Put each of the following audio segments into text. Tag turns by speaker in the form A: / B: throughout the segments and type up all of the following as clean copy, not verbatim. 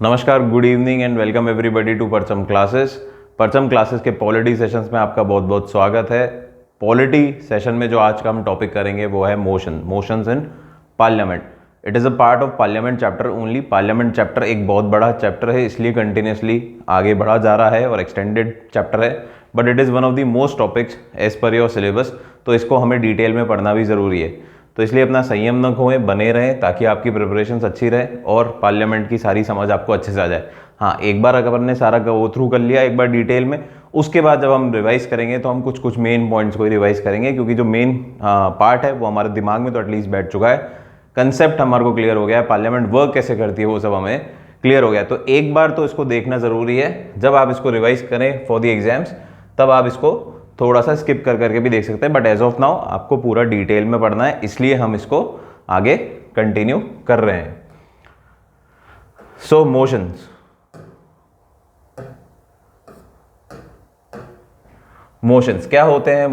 A: नमस्कार, good evening and welcome everybody to Parcham classes. Parcham classes के polity sessions में आपका बहुत बहुत स्वागत है। पॉलिटी सेशन में जो आज का हम टॉपिक करेंगे वो है motions in parliament. It is a part of parliament chapter only. Parliament chapter एक बहुत बड़ा चैप्टर है, इसलिए कंटिन्यूसली आगे बढ़ा जा रहा है और एक्सटेंडेड चैप्टर है, but it is one of the most topics as per your syllabus, तो इसको हमें डिटेल में पढ़ना भी ज़रूरी है। तो इसलिए अपना संयम न खोएं, बने रहें ताकि आपकी प्रिपरेशंस अच्छी रहे और पार्लियामेंट की सारी समझ आपको अच्छे से आ जाए। हाँ, एक बार अगर हमने सारा गो थ्रू कर लिया एक बार डिटेल में, उसके बाद जब हम रिवाइज करेंगे तो हम कुछ मेन पॉइंट्स को ही रिवाइज करेंगे, क्योंकि जो मेन पार्ट है वो हमारे दिमाग में तो एटलीस्ट बैठ चुका है। कंसेप्ट हमारे को क्लियर हो गया है, पार्लियामेंट वर्क कैसे करती है वो सब हमें क्लियर हो गया। तो एक बार तो इसको देखना ज़रूरी है। जब आप इसको रिवाइज करें फॉर द एग्जाम्स तब आप इसको थोड़ा सा स्किप कर करके भी देख सकते हैं, बट एज ऑफ नाउ आपको पूरा डिटेल में पढ़ना है, इसलिए हम इसको आगे कंटिन्यू कर रहे हैं। सो मोशंस क्या होते हैं?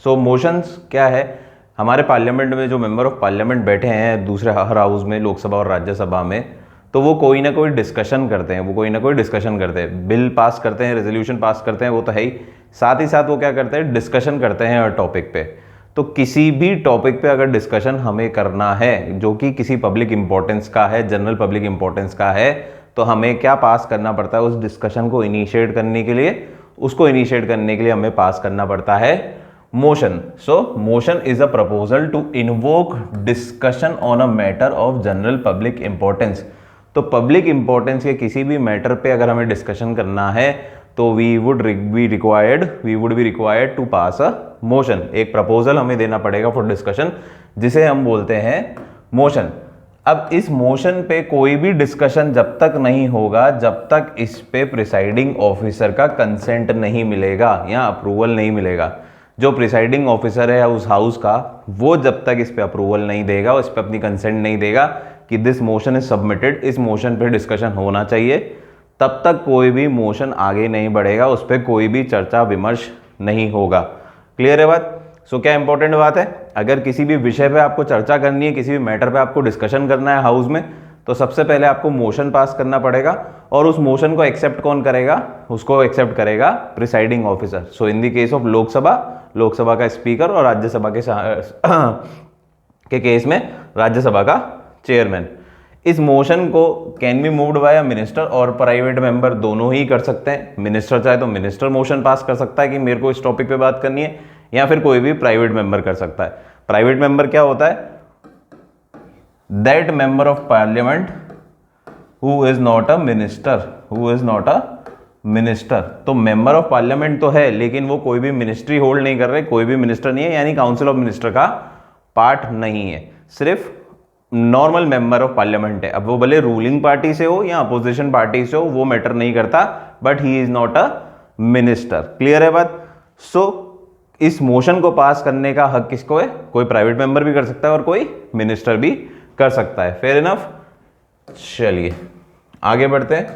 A: मोशंस क्या है? हमारे पार्लियामेंट में जो मेंबर ऑफ पार्लियामेंट बैठे हैं दूसरे हर हाउस में, लोकसभा और राज्यसभा में, तो वो कोई ना कोई डिस्कशन करते हैं, बिल पास करते हैं, रेजोल्यूशन पास करते हैं, वो तो है ही। साथ ही साथ वो क्या करते हैं? डिस्कशन करते हैं हर टॉपिक पे। तो किसी भी टॉपिक पे अगर डिस्कशन हमें करना है जो कि किसी पब्लिक इंपॉर्टेंस का है, जनरल पब्लिक इंपॉर्टेंस का है, तो हमें क्या पास करना पड़ता है? उस डिस्कशन को इनिशिएट करने के लिए हमें पास करना पड़ता है motion. So motion is a proposal to invoke discussion on a matter of general public importance. तो पब्लिक इंपॉर्टेंस के किसी भी मैटर पे अगर हमें डिस्कशन करना है तो we would be required to pass a motion. एक प्रपोजल हमें देना पड़ेगा फॉर डिस्कशन, जिसे हम बोलते हैं मोशन। अब इस मोशन पे कोई भी डिस्कशन जब तक नहीं होगा, जब तक इस पे प्रिसाइडिंग ऑफिसर का कंसेंट नहीं मिलेगा या अप्रूवल नहीं मिलेगा। जो प्रिसाइडिंग ऑफिसर है उस हाउस का, वो जब तक इस पे अप्रूवल नहीं देगा, इस पे अपनी कंसेंट नहीं देगा कि दिस मोशन इज सबमिटेड, इस मोशन पे डिस्कशन होना चाहिए, तब तक कोई भी मोशन आगे नहीं बढ़ेगा, उस पर कोई भी चर्चा विमर्श नहीं होगा। क्लियर है बात? सो क्या इंपॉर्टेंट बात है, अगर किसी भी विषय पे आपको चर्चा करनी है, किसी भी मैटर पे आपको डिस्कशन करना है हाउस में, तो सबसे पहले आपको मोशन पास करना पड़ेगा, और उस मोशन को एक्सेप्ट कौन करेगा? उसको एक्सेप्ट करेगा presiding officer. So in the case of Lok Sabha का स्पीकर, और राज्यसभा के केस में राज्यसभा का चेयरमैन। इस मोशन को can be moved by a minister और प्राइवेट मेंबर, दोनों ही कर सकते हैं। मिनिस्टर चाहे तो मिनिस्टर मोशन पास कर सकता है कि मेरे को इस टॉपिक पे बात करनी है, या फिर कोई भी प्राइवेट मेंबर कर सकता है। प्राइवेट मेंबर क्या होता है? That member of parliament who is not a minister. तो मेंबर ऑफ पार्लियामेंट तो है, लेकिन वो कोई भी मिनिस्ट्री होल्ड नहीं कर रहे, कोई भी मिनिस्टर नहीं है, यानी काउंसिल ऑफ मिनिस्टर का पार्ट नहीं है, सिर्फ नॉर्मल मेंबर ऑफ पार्लियामेंट है। अब वो भले रूलिंग पार्टी से हो या अपोजिशन पार्टी से हो, वो मैटर नहीं करता, but he is not a minister. Clear है बात? सो इस मोशन को पास करने का हक किसको है? कोई प्राइवेट मेंबर भी कर सकता है और कोई मिनिस्टर भी कर सकता है। Fair enough? चलिए आगे बढ़ते हैं।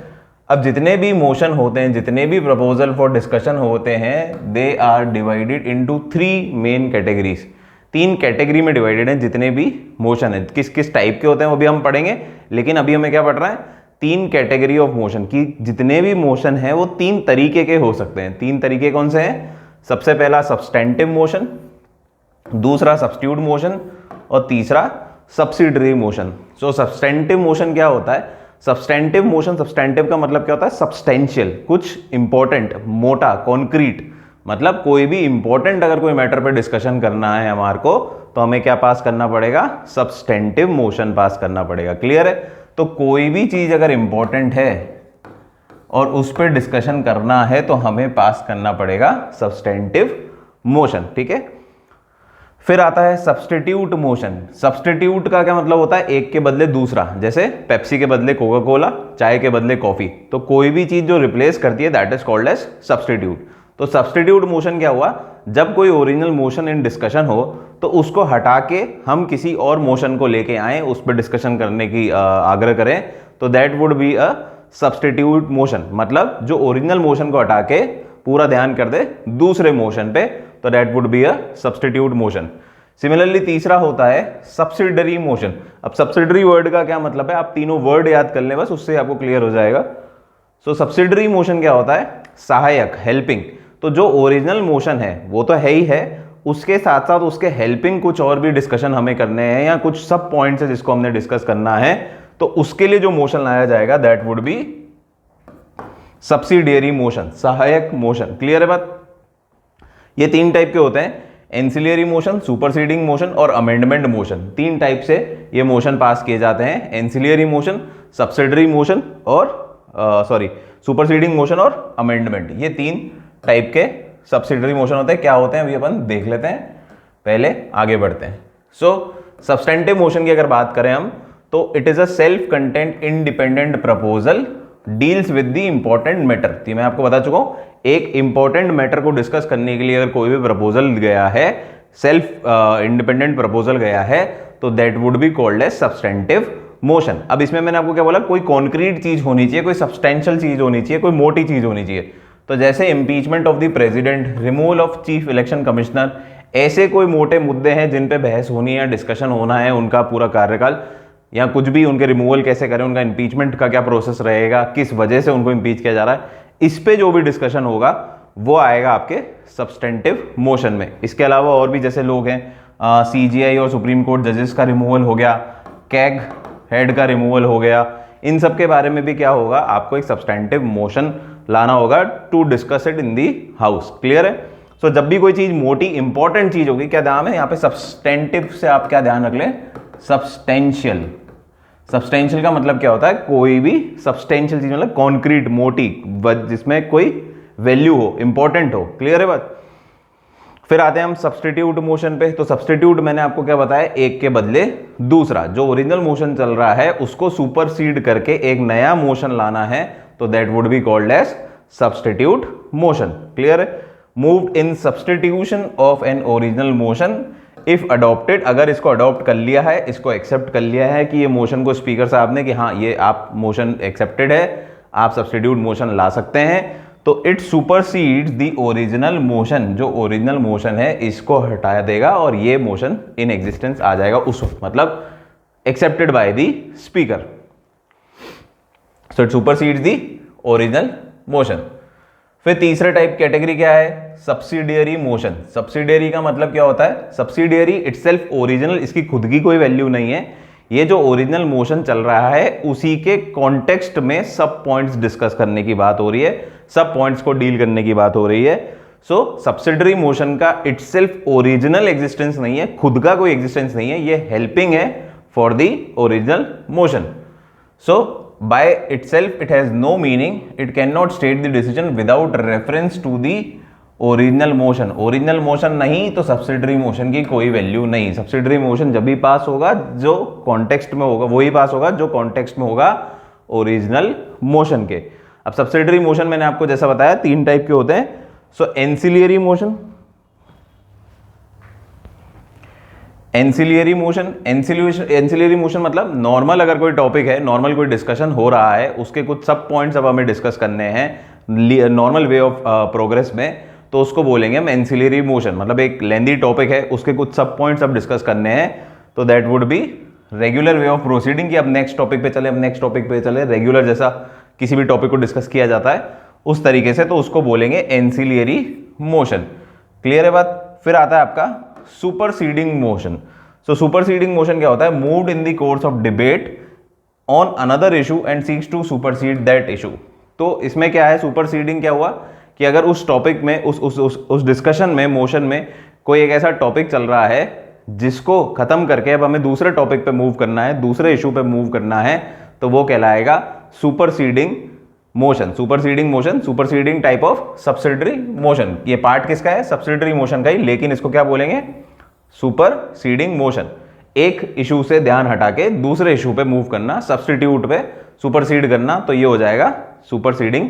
A: अब जितने भी मोशन होते हैं, जितने भी प्रपोजल फॉर डिस्कशन होते हैं, they are divided into 3 main categories. 3 category में डिवाइडेड हैं जितने भी मोशन है। किस किस टाइप के होते हैं वो भी हम पढ़ेंगे, लेकिन अभी हमें क्या पढ़ रहा है? 3 कैटेगरी ऑफ मोशन की जितने भी मोशन है वो 3 तरीके के हो सकते हैं। 3 तरीके कौन से हैं? सबसे पहला सब्सटेंटिव मोशन, दूसरा सब्स्टिट्यूट मोशन, और तीसरा सब्सिडरी मोशन। सो सब्सटेंटिव मोशन क्या होता है? सब्सटेंटिव मोशन, सब्सटेंटिव का मतलब क्या होता है? सब्सटेंशियल, कुछ इंपॉर्टेंट, मोटा, कॉन्क्रीट। मतलब कोई भी इंपॉर्टेंट अगर कोई मैटर पे डिस्कशन करना है हमारे को, तो हमें क्या पास करना पड़ेगा? सब्सटेंटिव मोशन पास करना पड़ेगा। क्लियर है? तो कोई भी चीज अगर इंपॉर्टेंट है और उस पर डिस्कशन करना है तो हमें पास करना पड़ेगा सब्सटेंटिव मोशन। ठीक है, फिर आता है सब्स्टिट्यूट मोशन। सब्स्टिट्यूट का क्या मतलब होता है? एक के बदले दूसरा, जैसे पेप्सी के बदले कोका कोला, चाय के बदले कॉफी। तो कोई भी चीज जो रिप्लेस करती है, that is called as substitute. तो सब्स्टिट्यूट मोशन क्या हुआ? जब कोई ओरिजिनल मोशन इन डिस्कशन हो तो उसको हटा के हम किसी और मोशन को लेके आए, उस पर डिस्कशन करने की आग्रह करें, तो that would be a substitute motion. मतलब जो ओरिजिनल मोशन को हटा के पूरा ध्यान कर दे दूसरे मोशन पे, तो that would be a substitute motion. Similarly तीसरा होता है सब्सिडरी मोशन। अब सब्सिडरी वर्ड का क्या मतलब है, आप तीनों वर्ड याद कर लें बस, उससे आपको क्लियर हो जाएगा। सो सब्सिडरी मोशन क्या होता है, सहायक, हेल्पिंग। तो जो ओरिजिनल मोशन है वो तो है ही है, उसके साथ साथ उसके हेल्पिंग कुछ और भी डिस्कशन हमें करने हैं या कुछ सब पॉइंट्स है जिसको हमने डिस्कस करना है, तो उसके लिए जो मोशन लाया जाएगा that would B subsidiary motion, सहायक मोशन। क्लियर है बात? ये 3 टाइप के होते हैं, एंसिलियरी मोशन, सुपरसीडिंग मोशन और अमेंडमेंट मोशन। 3 टाइप से ये मोशन पास किए जाते हैं, एंसिलियरी मोशन, सब्सिडरी मोशन और सुपरसीडिंग मोशन और अमेंडमेंट। ये 3 टाइप के सब्सिडरी मोशन होते हैं। क्या होते हैं अभी अपन देख लेते हैं, पहले आगे बढ़ते हैं। सब्सटेंटिव मोशन की अगर बात करें हम, तो it is a self content independent proposal deals with the important matter. मैं आपको बता चुका हूं, एक इंपॉर्टेंट मैटर को डिस्कस करने के लिए अगर कोई भी प्रपोजल गया है, सेल्फ इंडिपेंडेंट प्रपोजल गया है, तो that would be called as substantive motion. अब इसमें मैंने आपको क्या बोला, कोई कॉन्क्रीट चीज होनी चाहिए, कोई सब्सटेंशियल चीज होनी चाहिए, कोई मोटी चीज होनी चाहिए। तो जैसे impeachment of the president, removal of chief election commissioner, ऐसे कोई मोटे मुद्दे हैं जिन पे बहस होनी है, डिस्कशन होना है, उनका पूरा कार्यकाल या कुछ भी, उनके रिमूवल कैसे करें, उनका इम्पीचमेंट का क्या प्रोसेस रहेगा, किस वजह से उनको इम्पीच किया जा रहा है, इस पे जो भी डिस्कशन होगा वो आएगा आपके सब्सटेंटिव मोशन में। इसके अलावा और भी जैसे लोग हैं, CGI और सुप्रीम कोर्ट जजेस का रिमूवल हो गया, कैग हेड का रिमूवल हो गया, इन सब के बारे में भी क्या होगा, आपको एक सब्सटेंटिव मोशन लाना होगा to discuss it in the house. Clear है? सो जब भी कोई चीज मोटी इंपॉर्टेंट चीज होगी, क्या ध्यान है यहाँ पे, सब्सटेंटिव से आप क्या ध्यान रख लें, सब्सटेंशियल। सब्सटेंशियल का मतलब क्या होता है, कोई भी सब्सटेंशियल चीज मतलब कॉन्क्रीट, मोटी, जिसमें कोई वैल्यू हो, इंपॉर्टेंट हो। क्लियर है बात? फिर आते हैं हम सब्स्टिट्यूट मोशन पे। तो सब्स्टिट्यूट मैंने आपको क्या बताया, एक के बदले दूसरा, जो ओरिजिनल मोशन चल रहा है उसको सुपरसीड करके एक नया मोशन लाना है, तो that would be called as substitute motion. Clear है? Moved in substitution of an original motion if adopted, अगर इसको अडॉप्ट कर लिया है, इसको एक्सेप्ट कर लिया है कि ये मोशन को स्पीकर साहब ने कि हाँ ये आप मोशन एक्सेप्टेड है, आप सब्स्टिट्यूट मोशन ला सकते हैं, तो it supersedes the original motion, जो ओरिजिनल मोशन है इसको हटा देगा और ये मोशन इन एग्जिस्टेंस आ जाएगा उस वक्त, मतलब accepted by the speaker. So it supersedes the original motion. फिर तीसरा टाइप कैटेगरी क्या है, सब्सिडियरी मोशन। सब्सिडियरी का मतलब क्या होता है, सब्सिडियरी इटसेल्फ ओरिजिनल, इसकी खुद की कोई वैल्यू नहीं है, ये जो ओरिजिनल मोशन चल रहा है उसी के कॉन्टेक्स्ट में सब पॉइंट्स डिस्कस करने की बात हो रही है, सब पॉइंट्स को डील करने की बात हो रही है। सो सब्सिडियरी मोशन का इटसेल्फ ओरिजिनल एग्जिस्टेंस नहीं है, खुद का कोई एग्जिस्टेंस नहीं है, ये हेल्पिंग है for the original motion. So by itself it has no meaning, it cannot state the decision without reference to the original motion। Original motion नहीं तो सब्सिडरी मोशन की कोई वैल्यू नहीं। सब्सिडरी मोशन जब भी पास होगा जो कॉन्टेक्स्ट में होगा वही पास होगा जो कॉन्टेक्स्ट में होगा ओरिजिनल मोशन के। अब सब्सिडरी मोशन मैंने आपको जैसा बताया 3 टाइप के होते हैं। So ancillary motion, ancillary motion, ancillary motion मतलब नॉर्मल अगर कोई टॉपिक है, नॉर्मल कोई डिस्कशन हो रहा है, उसके कुछ सब पॉइंट्स अब हमें डिस्कस करने हैं नॉर्मल वे ऑफ प्रोग्रेस में, तो उसको बोलेंगे हम एंसिलियरी मोशन। मतलब एक लेंदी टॉपिक है, उसके कुछ सब पॉइंट्स अब डिस्कस करने हैं, तो that would be regular way of proceeding कि अब नेक्स्ट टॉपिक पे चले, अब नेक्स्ट टॉपिक पे चले, रेगुलर जैसा किसी भी टॉपिक को डिस्कस किया जाता है उस तरीके से, तो उसको बोलेंगे एंसिलियरी मोशन। क्लियर है बात? फिर आता है आपका superseding motion. So superseding motion क्या होता है, moved in the course of debate on another issue and seeks to supersede that issue. तो इसमें क्या है, सुपरसीडिंग क्या हुआ कि अगर उस टॉपिक में उस डिस्कशन में, मोशन में कोई एक ऐसा टॉपिक चल रहा है जिसको खत्म करके अब हमें दूसरे टॉपिक पे मूव करना है, दूसरे इशू पे मूव करना है, तो वो कहलाएगा superseding motion. Superseding motion, superseding type of subsidiary motion. ये पार्ट किसका है, सब्सिडरी मोशन का ही, लेकिन इसको क्या बोलेंगे, सुपरसीडिंग मोशन। एक इशू से ध्यान हटा के दूसरे इशू पे मूव करना, सब्स्टिट्यूट पे सुपरसीड करना, तो ये हो जाएगा सुपरसीडिंग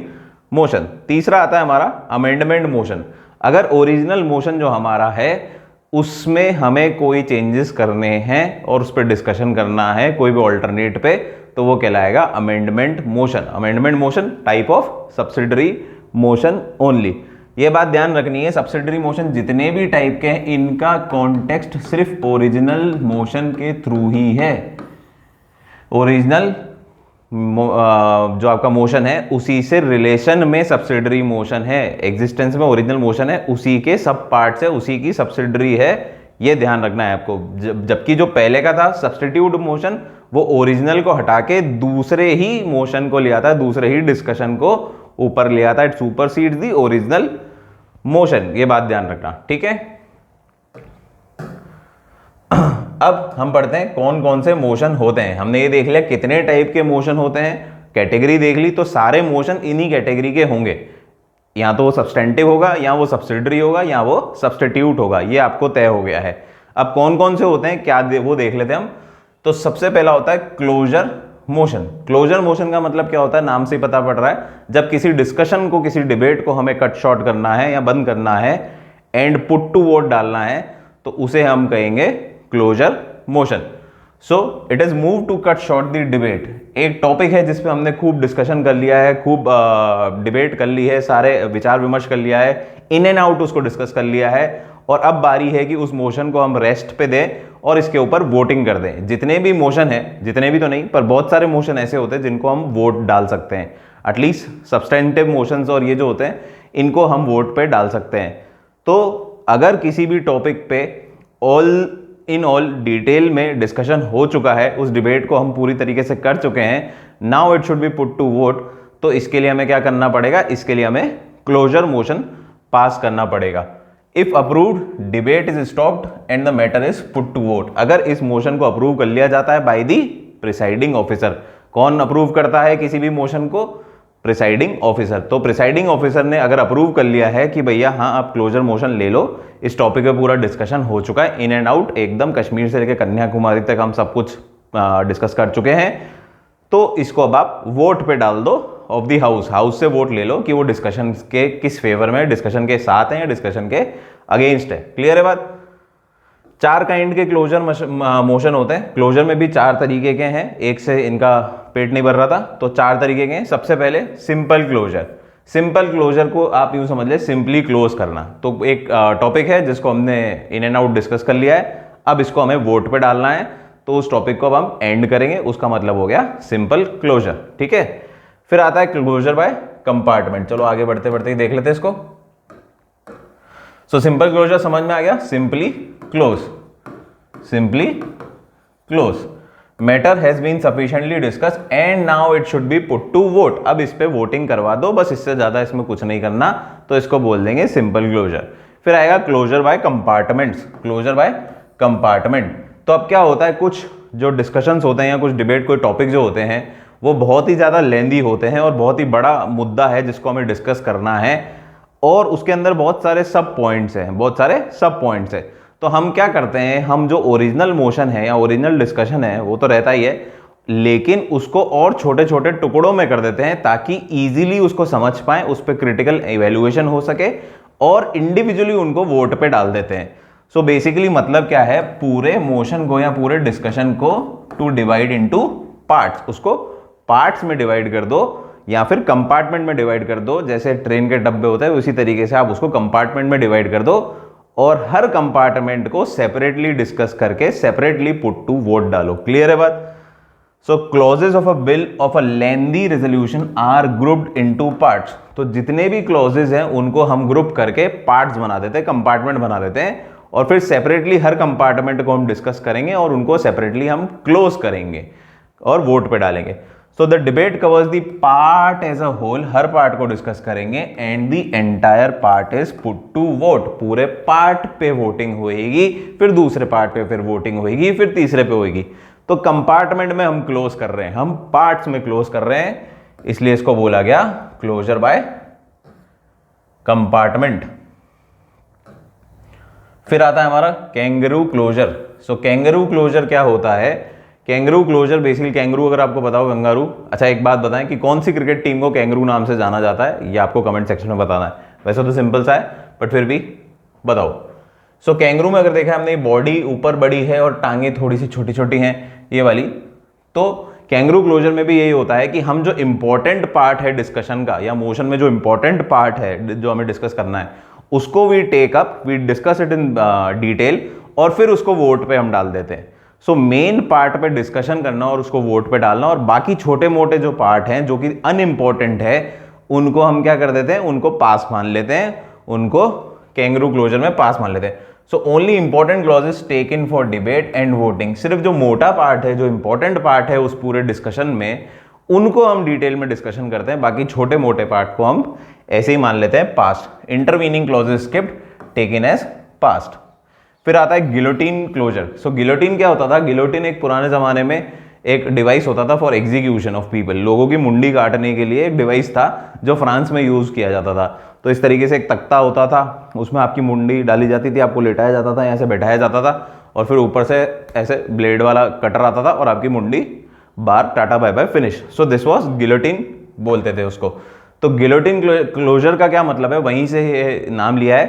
A: मोशन। तीसरा आता है हमारा अमेंडमेंट मोशन। अगर ओरिजिनल मोशन जो हमारा है उसमें हमें कोई चेंजेस करने हैं और उस पर डिस्कशन करना है कोई भी ऑल्टरनेट पे, तो वो कहलाएगा amendment motion. Amendment motion type of subsidiary motion only. ये बात ध्यान रखनी है, सब्सिडरी मोशन जितने भी टाइप के हैं इनका कॉन्टेक्स्ट सिर्फ ओरिजिनल मोशन के थ्रू ही है। ओरिजिनल जो आपका मोशन है उसी से रिलेशन में सब्सिडरी मोशन है, एग्जिस्टेंस में ओरिजिनल मोशन है उसी के सब पार्ट्स है, उसी की सब्सिडरी है, ये ध्यान रखना है आपको। जबकि जो पहले का था सब्स्टिट्यूट मोशन, वो ओरिजिनल को हटा के दूसरे ही मोशन को ले आता है, दूसरे ही डिस्कशन को ऊपर ले आता है, it supersedes the original motion, ये बात ध्यान रखना, ठीक है। अब हम पढ़ते हैं कौन कौन से मोशन होते हैं। हमने ये देख लिया कितने टाइप के मोशन होते हैं, कैटेगरी देख ली, तो सारे मोशन इन्हीं कैटेगरी के होंगे, या तो वो सब्सटेंटिव होगा, या वो सब्सिडरी होगा, या वो सब्स्टिट्यूट होगा, ये आपको तय हो गया है। अब कौन कौन से होते हैं क्या वो देख लेते हैं हम। तो सबसे पहला होता है क्लोजर मोशन। क्लोजर मोशन का मतलब क्या होता है, नाम से ही पता पड़ रहा है, जब किसी डिस्कशन को, किसी डिबेट को हमें कट शॉर्ट करना है या बंद करना है, एंड पुट टू वोट डालना है, तो उसे हम कहेंगे closure motion. So it is move to cut short the debate. एक टॉपिक है जिसपे हमने खूब डिस्कशन कर लिया है, खूब डिबेट कर ली है, सारे विचार विमर्श कर लिया है, इन एंड आउट उसको डिस्कस कर लिया है, और अब बारी है कि उस मोशन को हम रेस्ट पे दें और इसके ऊपर वोटिंग कर दें। जितने भी मोशन है, जितने भी तो नहीं पर बहुत सारे मोशन ऐसे होते हैं जिनको हम वोट डाल सकते हैं, एटलीस्ट सब्सटेंटिव मोशंस और ये जो होते हैं इनको हम वोट पे डाल सकते हैं। तो अगर किसी भी टॉपिक पे ऑल डिटेल में डिस्कशन हो चुका है, उस डिबेट को हम पूरी तरीके से कर चुके हैं, now it should be put to vote, तो इसके लिए हमें क्या करना पड़ेगा, इसके लिए हमें क्लोजर मोशन पास करना पड़ेगा। If approved debate is stopped and the matter is put to vote. अगर इस मोशन को अप्रूव कर लिया जाता है बाय द प्रिसाइडिंग ऑफिसर। कौन अप्रूव करता है किसी भी मोशन को, प्रिसाइडिंग ऑफिसर। तो प्रिसाइडिंग ऑफिसर ने अगर अप्रूव कर लिया है कि भैया हाँ आप क्लोजर मोशन ले लो, इस टॉपिक पे पूरा डिस्कशन हो चुका है, इन एंड आउट एकदम, कश्मीर से लेकर कन्याकुमारी तक हम सब कुछ डिस्कस कर चुके हैं, तो इसको अब आप वोट पे डाल दो ऑफ दी हाउस। हाउस से वोट ले लो कि वो डिस्कशन के किस फेवर में, डिस्कशन के साथ है या डिस्कशन के अगेंस्ट है। क्लियर है बात। 4 काइंड के क्लोजर मोशन होते हैं। क्लोजर में भी 4 तरीके के हैं, एक से इनका पेट नहीं भर रहा था, तो 4 तरीके के हैं। सबसे पहले सिंपल क्लोजर। सिंपल क्लोजर को आप यूं समझ ले सिंपली क्लोज करना। तो एक टॉपिक है जिसको हमने इन एंड आउट डिस्कस कर लिया है, अब इसको हमें वोट पे डालना है, तो उस टॉपिक को अब हम एंड करेंगे, उसका मतलब हो गया सिंपल क्लोजर, ठीक है। फिर आता है क्लोजर बाय कंपार्टमेंट। चलो आगे बढ़ते बढ़ते ही देख लेते हैं इसको। सो सिंपल क्लोजर समझ में आ गया, simply close, simply close, matter has been sufficiently discuss and now it should be put to vote. अब इस पे वोटिंग करवा दो, बस इससे ज्यादा इसमें कुछ नहीं करना, तो इसको बोल देंगे सिंपल क्लोजर। फिर आएगा closure by compartments. Closure by compartment, तो अब क्या होता है, कुछ जो डिस्कशंस होते हैं या कुछ डिबेट, कोई टॉपिक जो होते हैं वो बहुत ही ज्यादा लेंदी होते हैं और बहुत ही बड़ा मुद्दा है जिसको हमें डिस्कस करना है, और उसके अंदर बहुत सारे सब पॉइंट्स हैं, बहुत सारे सब पॉइंट्स हैं। तो हम क्या करते हैं, हम जो ओरिजिनल मोशन है या ओरिजिनल डिस्कशन है वो तो रहता ही है, लेकिन उसको और छोटे छोटे टुकड़ों में कर देते हैं ताकि इजीली उसको समझ पाएं, उस पर क्रिटिकल इवैल्यूएशन हो सके, और इंडिविजुअली उनको वोट पे डाल देते हैं। सो बेसिकली मतलब क्या है, पूरे मोशन को या पूरे डिस्कशन को टू डिवाइड इनटू पार्ट्स, उसको पार्ट्स में डिवाइड कर दो या फिर कंपार्टमेंट में डिवाइड कर दो। जैसे ट्रेन के डब्बे होते हैं उसी तरीके से आप उसको कंपार्टमेंट में डिवाइड कर दो, और हर कंपार्टमेंट को सेपरेटली डिस्कस करके सेपरेटली पुट टू वोट डालो। क्लियर है बात। So clauses of a bill of a lengthy resolution are grouped into parts. तो जितने भी क्लॉजेज हैं उनको हम ग्रुप करके पार्ट्स बना देते हैं, कंपार्टमेंट बना देते हैं, और फिर सेपरेटली हर कंपार्टमेंट को हम डिस्कस करेंगे और उनको सेपरेटली हम क्लोज करेंगे और वोट पे डालेंगे। So the debate covers the part as a whole, हर पार्ट को डिस्कस करेंगे, and the entire part is put to vote. पूरे पार्ट पे वोटिंग होएगी, फिर दूसरे पार्ट पे फिर वोटिंग होएगी, फिर तीसरे पे होएगी। तो कंपार्टमेंट में हम क्लोज कर रहे हैं, हम पार्ट्स में क्लोज कर रहे हैं, इसलिए इसको बोला गया क्लोजर बाय कंपार्टमेंट। फिर आता है हमारा कैंगरू क्लोजर। सो कैंगरू क्लोजर क्या होता है, कैंगरू क्लोजर बेसिकली, कैंगरू अगर आपको बताओ कंगारू। अच्छा एक बात बताएं कि कौन सी क्रिकेट टीम को कैंगरू नाम से जाना जाता है, ये आपको कमेंट सेक्शन में बताना है। वैसे तो सिंपल सा है बट फिर भी बताओ। सो कैंगरू में अगर देखा हमने, बॉडी ऊपर बड़ी है और टांगे थोड़ी सी छोटी छोटी हैं, ये वाली। तो कैंगरू क्लोजर में भी यही होता है कि हम जो इंपॉर्टेंट पार्ट है डिस्कशन का या मोशन में जो इंपॉर्टेंट पार्ट है जो हमें डिस्कस करना है उसको we take up, we discuss it in detail और फिर उसको वोट पे हम डाल देते हैं। सो मेन पार्ट पे डिस्कशन करना और उसको वोट पे डालना, और बाकी छोटे मोटे जो पार्ट हैं जो कि अनइम्पॉर्टेंट है उनको हम क्या कर देते हैं, उनको पास मान लेते हैं, उनको कैंगरू क्लोजर में पास मान लेते हैं। So only important clauses taken for debate and voting, सिर्फ जो मोटा पार्ट है, जो इंपॉर्टेंट पार्ट है उस पूरे डिस्कशन में, उनको हम डिटेल में डिस्कशन करते हैं, बाकी छोटे मोटे पार्ट को हम ऐसे ही मान लेते हैं past. Intervening clauses skipped taken as past. फिर आता है गिलोटिन क्लोजर। सो गिलोटिन क्या होता था? गिलोटिन एक पुराने जमाने में एक डिवाइस होता था फॉर एग्जीक्यूशन ऑफ पीपल, लोगों की मुंडी काटने के लिए एक डिवाइस था जो फ्रांस में यूज किया जाता था। तो इस तरीके से एक तख्ता होता था, उसमें आपकी मुंडी डाली जाती थी, आपको लेटाया जाता था, यहाँ से बैठाया जाता था और फिर ऊपर से ऐसे ब्लेड वाला कटर आता था और आपकी मुंडी बार, tata bye bye, finish. So this was guillotine बोलते थे उसको। तो गिलोटिन क्लोजर का क्या मतलब है, वहीं से ये नाम लिया है।